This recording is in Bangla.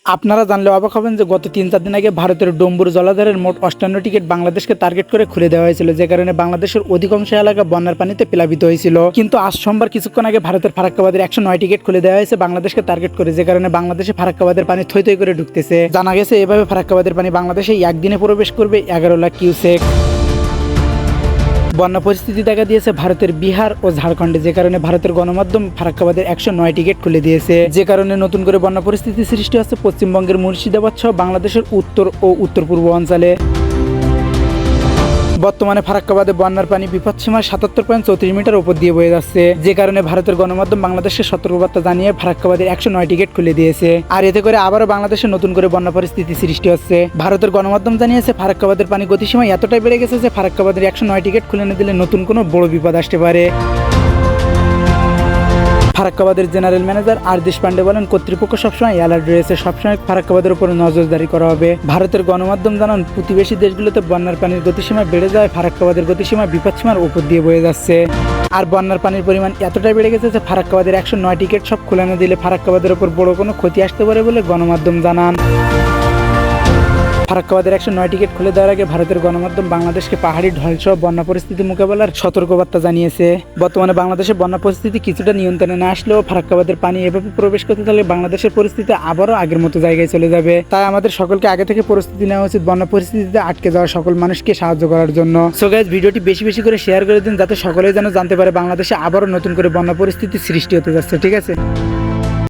আপনারা জানলে অবাক হবেন যে গত 3-4 দিন আগে ভারতের ডম্বুর জলাধারের মোট 58 টিকিট বাংলাদেশকে টার্গেট করে খুলে দেওয়া হয়েছিল, যে কারণে বাংলাদেশের অধিকাংশ এলাকা বন্যার পানিতে প্লাবিত হয়েছিল। কিন্তু আজ সোমবার কিছুক্ষণ আগে ভারতের ফারাক্কাবাদের 109 টিকিট খুলে দেওয়া হয়েছে বাংলাদেশকে টার্গেট করে, যে কারণে বাংলাদেশে ফারাক্কাবাদের পানি থই থই করে ঢুকতেছে। জানা গেছে এভাবে ফারাক্কাবাদের পানি বাংলাদেশে একদিনে প্রবেশ করবে 11 লাখ কিউসেক। বন্যা পরিস্থিতি দেখা দিয়েছে ভারতের বিহার ও ঝাড়খণ্ডে, যে কারণে ভারতের গণমাধ্যম ফারাক্কাবাদের 109 টিকিট খুলে দিয়েছে, যে কারণে নতুন করে বন্যা পরিস্থিতি সৃষ্টি হচ্ছে পশ্চিমবঙ্গের মুর্শিদাবাদ সহ বাংলাদেশের উত্তর ও উত্তর পূর্ব অঞ্চলে। বর্তমানে ফারাক্কাবাদে বন্যার পানি বিপদসীমার 77.34 মিটার উপর দিয়ে বয়ে যাচ্ছে, যে কারণে ভারতের গণমাধ্যম বাংলাদেশের সতর্কবার্তা জানিয়ে ফারাক্কাবাদের 109 টিকিট খুলে দিয়েছে। আর এতে করে আবারও বাংলাদেশে নতুন করে বন্যা পরিস্থিতি সৃষ্টি হচ্ছে। ভারতের গণমাধ্যম জানিয়েছে ফারাক্কাবাদের পানি গতিসীমা এতটাই বেড়ে গেছে যে ফারাক্কাবাদের 109 টিকিট খুলে না দিলে নতুন কোনো বড় বিপদ আসতে পারে। ফারাক্কাবাদের জেনারেল ম্যানেজার আরদিশ পান্ডে বলেন, কর্তৃপক্ষ সবসময় অ্যালার্ট রয়েছে, সবসময় ফারাক্কাবাদের উপর নজরদারি করা হবে। ভারতের গণমাধ্যম জানান, প্রতিবেশী দেশগুলোতে বন্যার পানির গতিসীমা বেড়ে যায়, ফারাক্কাবাদের গতিসীমা বিপদসীমার উপর দিয়ে বয়ে যাচ্ছে। আর বন্যার পানির পরিমাণ এতটাই বেড়ে গেছে যে ফারাক্কাবাদের 109 টিকিট সব খুলে না দিলে ফারাক্কাবাদের উপর বড় কোনো ক্ষতি আসতে পারে বলে গণমাধ্যম জানান। ফারাক্কাবাদের 109 টিকিট খুলে দেওয়ার আগে ভারতের গণমাধ্যম বাংলাদেশকে পাহাড়ি ঢলসহ বন্যা পরিস্থিতি মোকাবেলার সতর্কবার্তা জানিয়েছে। বর্তমানে বাংলাদেশের বন্যা পরিস্থিতি কিছুটা নিয়ন্ত্রণে না আসলেও ফারাক্কাবাদের পানি এভাবে প্রবেশ করতে থাকলে বাংলাদেশের পরিস্থিতি আবারও আগের মতো জায়গায় চলে যাবে। তাই আমাদের সকলকে আগে থেকে প্রস্তুতি নেওয়া উচিত বন্যা পরিস্থিতিতে আটকে যাওয়া সকল মানুষকে সাহায্য করার জন্য। সো গাইস, ভিডিওটি বেশি বেশি করে শেয়ার করে দিন, যাতে সকলেই যেন জানতে পারে বাংলাদেশে আবারও নতুন করে বন্যা পরিস্থিতি সৃষ্টি হতে যাচ্ছে। ঠিক আছে।